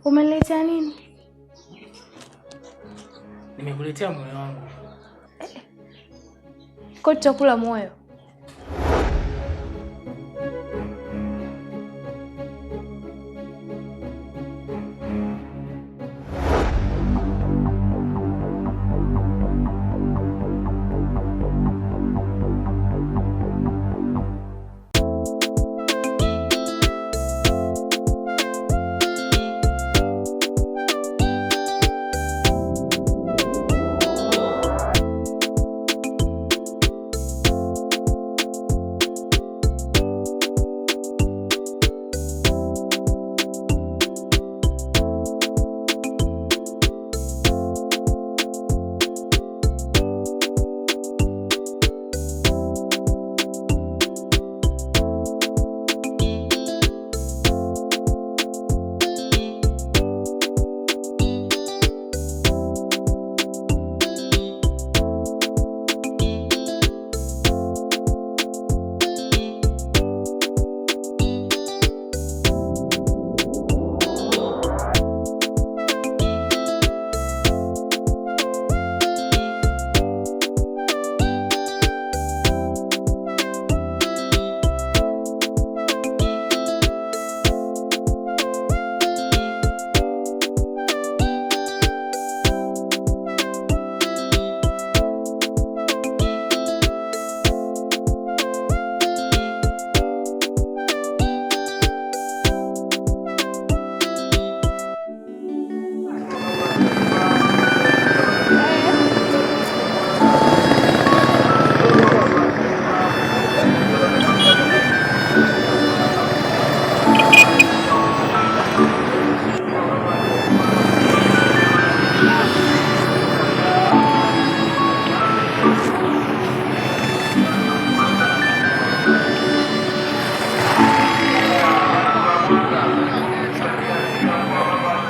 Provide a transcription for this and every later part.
Umeniletea nini? Nimekuletea moyo wangu. Kwa tutakula moyo.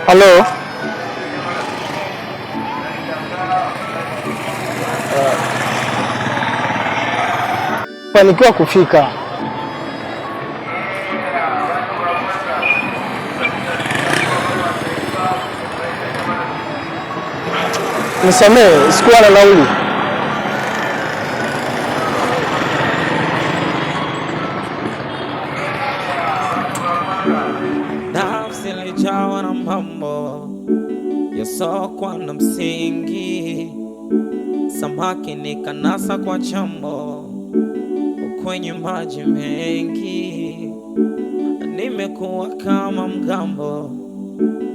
Halo. Fanikiwa kufika. Nisamehe, sikuwa na nauli. Nafsi ilijawa na mambo yasiokuwa na msingi, samaki nikanasa kwa chambo kwenye maji mengi. Nimekuwa kama mgambo,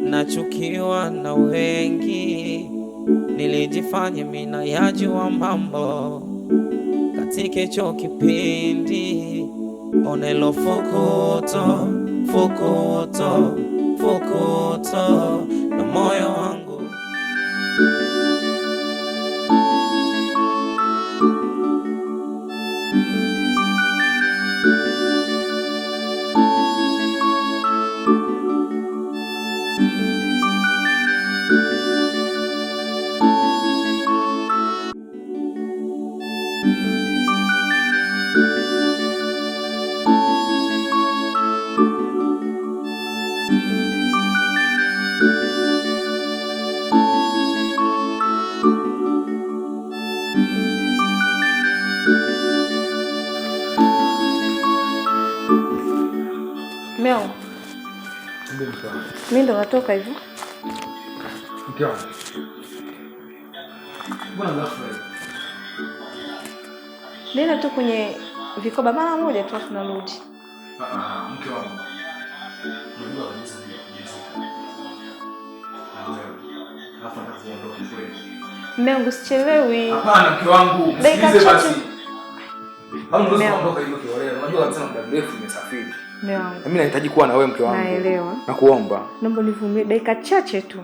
nachukiwa na wengi. Nilijifanya mina yajua mambo katika hicho kipindi. Onelo fukuto, fukuto, fukuto na moyo wangu. Meo. Mimi ndo natoka hivyo. Mke wangu. Mbona ghafla? Nenda tu kwenye vikoba mara moja tu tunarudi. Mke wangu. Unajua kabisa ndio kujizika. Alafu atakuondoka kweli. Meo, usichelewi. Hapana mke wangu, usikize basi. Hapo ndio tunaondoka hivyo kioleo. Unajua kabisa muda mrefu nimesafiri. Mimi nahitaji kuwa na wewe mke wangu. Naelewa. Nakuomba. Naomba nivumilie dakika chache tu.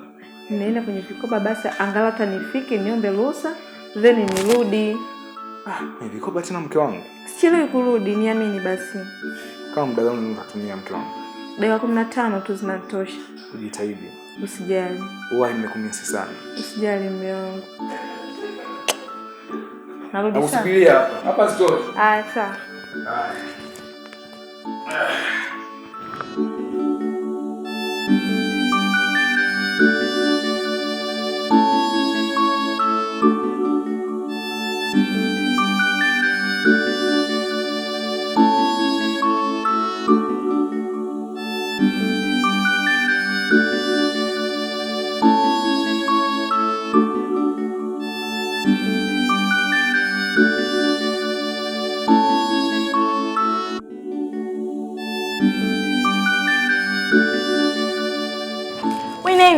Ninaenda kwenye vikoba basi angalau hata nifike niombe ruhusa then nirudi. Ni vikoba tena mke wangu? Sichelewi kurudi, niamini basi. Kama muda gani unatumia mke wangu? Dakika 15 tu zinatosha. Ujitahidi. Usijali. Wewe nimekumisi sana. Usijali mume wangu. Narudi sasa. Usikilia hapa. Hapa story. Sawa.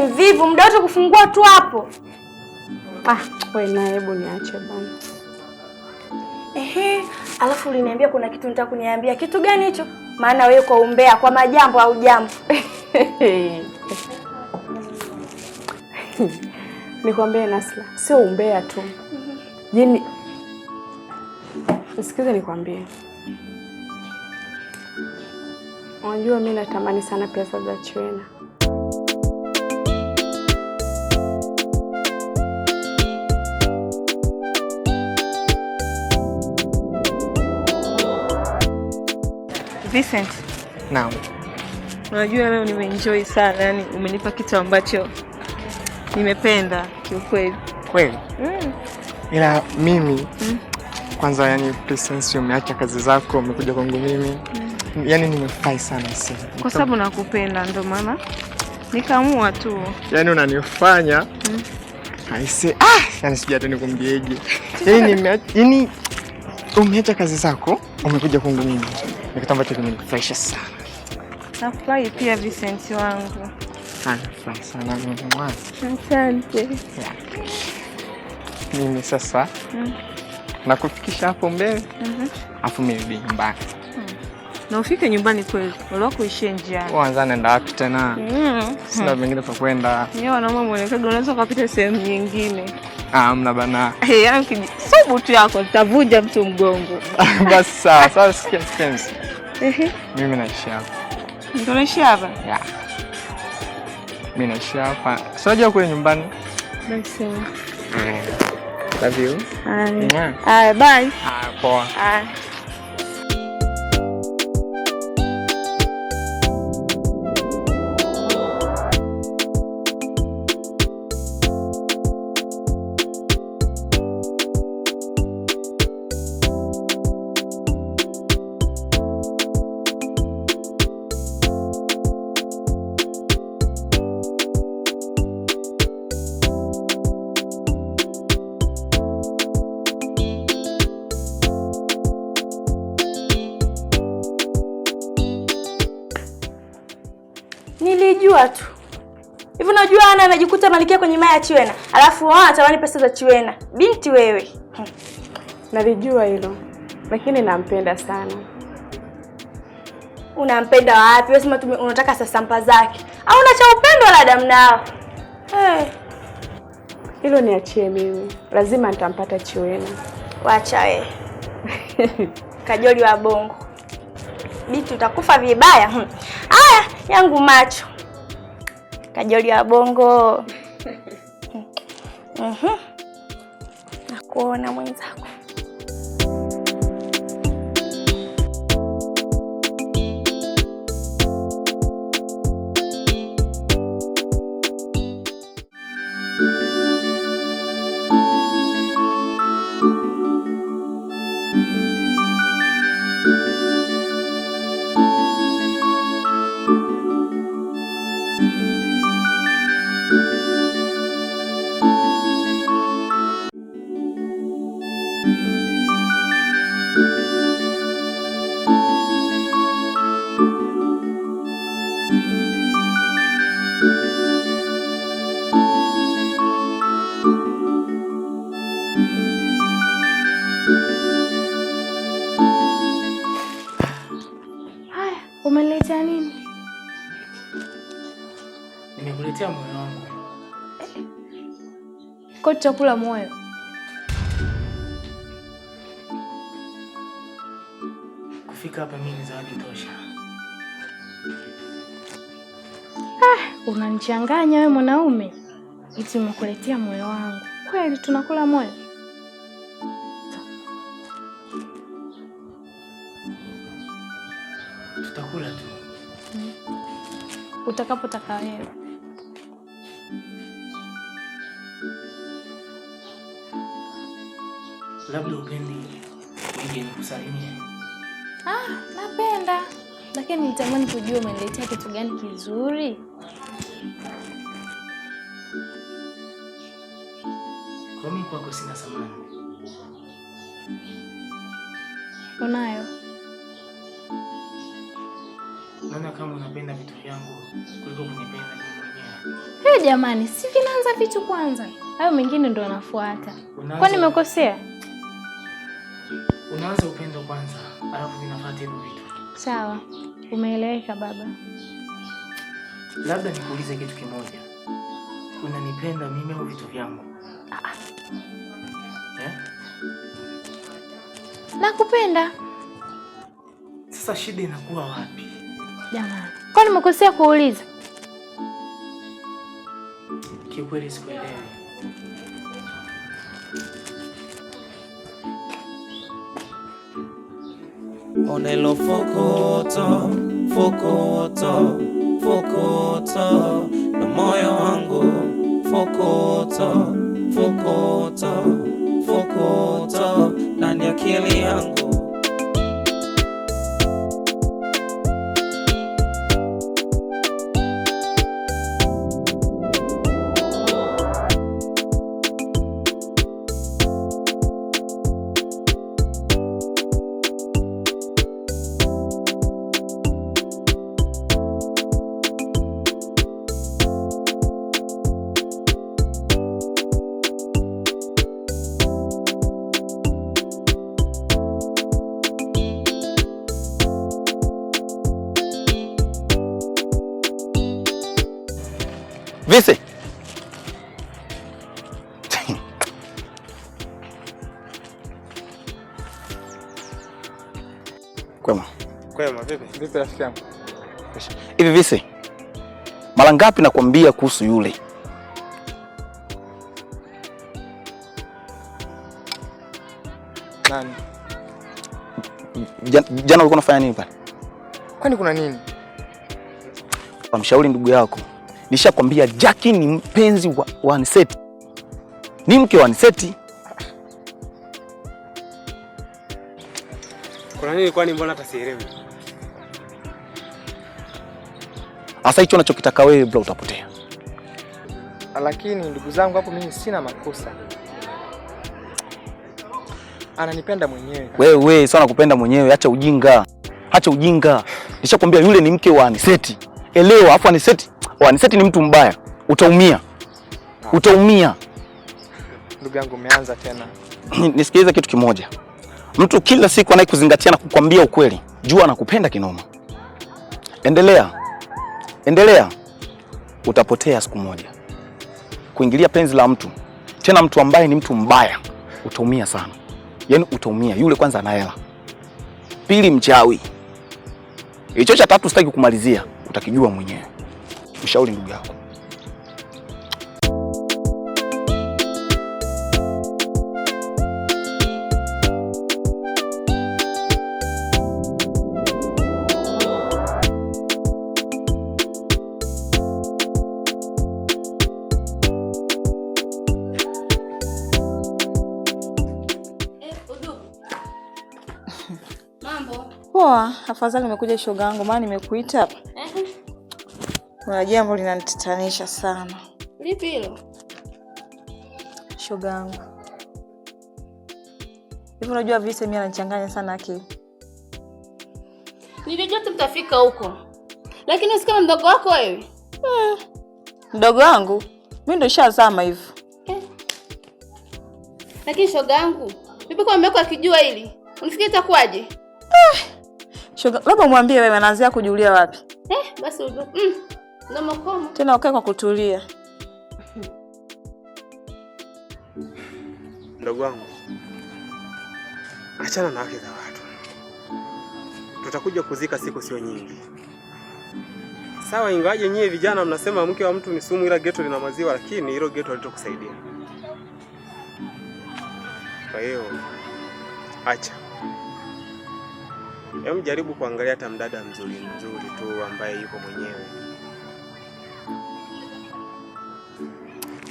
mvivu, muda wote kufungua tu hapo. Wewe na hebu niache bwana. Alafu uliniambia kuna kitu nataka kuniambia. Kitu gani hicho? Maana wewe kwa umbea, kwa majambo au jambo. Nikwambie Nasla, sio umbea tu. Jini, nisikize nikwambie. Unajua mimi natamani sana pesa za Chiwena. Vincent. Naam. Unajua leo nimeenjoy sana, yani umenipa kitu ambacho nimependa kiukweli. Kweli? Ila mimi kwanza yani presence umeacha kazi zako umekuja kwangu mimi. Yani nimefurahi sana sasa. Kwa sababu nakupenda ndio maana nikaamua tu. Yani unanifanya aise yani sijui hata nikwambieje. Yani umeacha kazi zako umekuja kwangu mimi. Ni kitu ambacho kimenifurahisha sana. Nafurahi pia Vincent wangu. Nafurahi sana mwanangu. Asante. Mimi sasa nakufikisha hapo mbele. Afu mimi nyumbani. Na ufike nyumbani kweli. Wala kuishia njiani. Kwanza naenda wapi tena? Sina mengine pa kwenda. Yeye wanaume mwelekeo unaweza kupita sehemu nyingine. Hamna bana. Yaani subu tu yako nitavunja mtu mgongo. Basi sasa sikia. Mimi naishi hapa. Ndio naishi hapa? Yeah. Mimi naishi hapa. Sio kule nyumbani. Basi. Love you. Bye. Poa. Nilijua tu. Hivi unajua ana anajikuta malikia kwenye maya ya Chiwena. Alafu anatamani pesa za Chiwena. Binti wewe. Nalijua hilo. Lakini nampenda sana. Unampenda wapi? Wewe sema unataka sasampa zake. Au unacha upendo wala damu nao? Hilo niachie mimi. Lazima nitampata Chiwena. Wacha wewe. Kajoli wa bongo. Binti utakufa vibaya. Haya, yangu macho. Kajoli wa bongo. Nakuona mwenzako. Umeniletea nini? Nimekuletea moyo wangu. Kwa chakula moyo. Kufika hapa mimi ni zawadi tosha. Unanichanganya wewe mwanaume. Eti umekuletea moyo wangu. Kweli tunakula moyo? Tutakula tu. Utakapotaka wewe. Labda upendi uje nikusalimie. Napenda. Lakini nitamani kujua umeniletea kitu gani kizuri. Kwa mimi kwako sina samani. Unayo? Naona kama unapenda vitu vyangu kuliko kunipenda mimi mwenyewe. Jamani, si vinaanza vitu kwanza. Hayo mengine ndo yanafuata. Kwani nimekosea? Unaanza upendo kwanza, alafu vinafuata hivyo vitu. Sawa. Umeeleweka baba. Labda nikuulize kitu kimoja. Unanipenda mimi au vitu vyangu? Nakupenda. Sasa shida inakuwa wapi? Jamani, kwani nimekosea kuuliza? Kiukweli sikuelewi. Onelo fokoto, fokoto, fokoto, na moyo wangu fokoto, fokoto, fokoto, ndani ya akili yangu. Vise. Kwema. Kwema, vipi? Vipi rafiki yangu? Hivi Vise, mara ngapi nakwambia kuhusu yule? Nani? Jana ulikuwa unafanya nini pale? Kwani kuna nini? Mshauri ndugu yako. Nishakwambia Jackie ni mpenzi wa Aniseti. Ni mke wa Aniseti. Kuna nini kwani mbona hata sielewi? Asa hicho unachokitaka wewe bro utapotea. Lakini ndugu zangu hapo mimi sina makosa. Ananipenda mwenyewe. Wewe sana kupenda mwenyewe, acha ujinga. Acha ujinga. Nishakwambia yule ni mke wa Aniseti. Elewa, afu Aniseti ni mtu mbaya. Utaumia. Utaumia. Ndugu yangu umeanza tena. Nisikilize kitu kimoja. Mtu kila siku anayekuzingatia na kukwambia ukweli, jua anakupenda kinoma. Endelea. Utapotea siku moja. Kuingilia penzi la mtu, tena mtu ambaye ni mtu mbaya, utaumia sana. Yaani utaumia. Yule kwanza ana hela. Pili mchawi. Hicho cha tatu sitaki kumalizia, utakijua mwenyewe. Mshauri ndugu yako. Poa, afadhali nimekuja shoga yangu maana nimekuita hapa. Kuna jambo linanitatanisha sana. Lipi hilo? Shoga yangu. Hivi unajua Vise mimi ananichanganya sana akili. Nilijua tu mtafika huko. Lakini usikama mdogo wako wewe. Mdogo wangu? Mimi ndo nishazama hivyo. Lakini shoga yangu, vipi kwa mmeko akijua hili? Unifikiria itakuwaje? Shoga, labda mwambie wewe anaanzia kujulia wapi? Basi udu. Ndio makomo. Tena ukae kwa kutulia. Ndugu wangu, achana na wake za watu. Tutakuja kuzika siku sio nyingi. Sawa, ingawaje nyie vijana mnasema mke wa mtu ni sumu ila geto lina maziwa, lakini hilo geto halitokusaidia. Kwa hiyo acha. Jaribu kuangalia hata mdada mzuri tu ambaye yuko mwenyewe.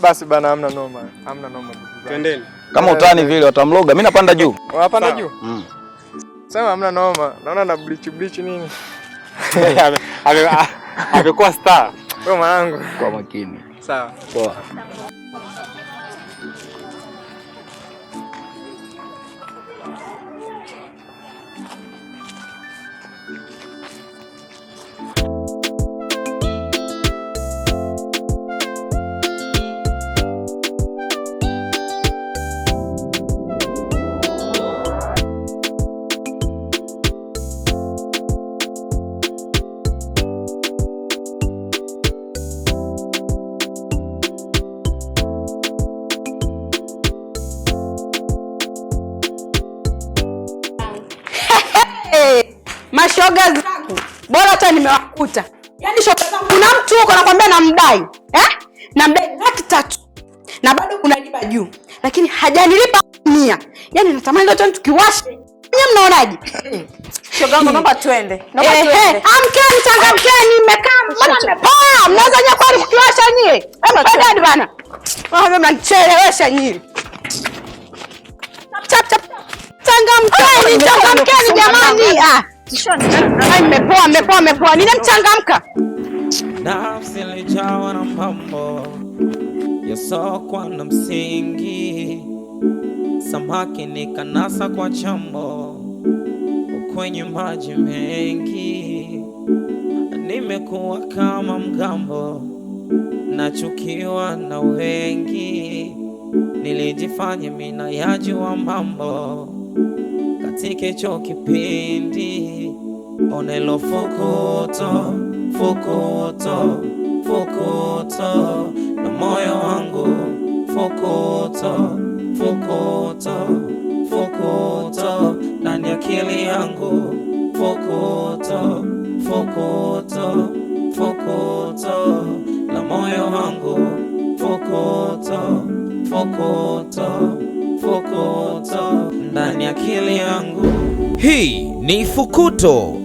Basi bana, hamna noma. Twendeni. Kama utani vile watamloga, mimi napanda juu. Unapanda juu? Sema hamna noma. Naona na bleach nini? Amekuwa star. Wewe mwanangu. Kwa makini. Sawa. Poa. Mashoga zangu bora hata nimewakuta. Yaani shoga zangu kuna mtu huko anakuambia namdai. Namdai 300,000. Na bado kunalipa juu. Lakini hajanilipa 100. Yaani natamani leo tena tukiwashe. Nyinyi mnaonaje? Shoga yangu naomba twende. Naomba twende. Amkeni changamkeni mmekaa. Mbona mmepoa? Mnaweza nyakwa kukiwasha nyie. Twendeni bana. Wao mnanichelewesha nyie. Chap. Changamkeni jamani. Mmepoa. Ninamchangamka. Nafsi ilijawa na mambo yasokwa na msingi, samaki nikanasa kwa chambo kwenye maji mengi. Nimekuwa kama mgambo, nachukiwa na wengi. Nilijifanya mina yajua mambo katika hicho kipindi. Onelo fukuto na moyo wangu fukuto ndani ya akili yangu fukuto na moyo wangu fukuto ndani ya akili yangu. Hii ni Fukuto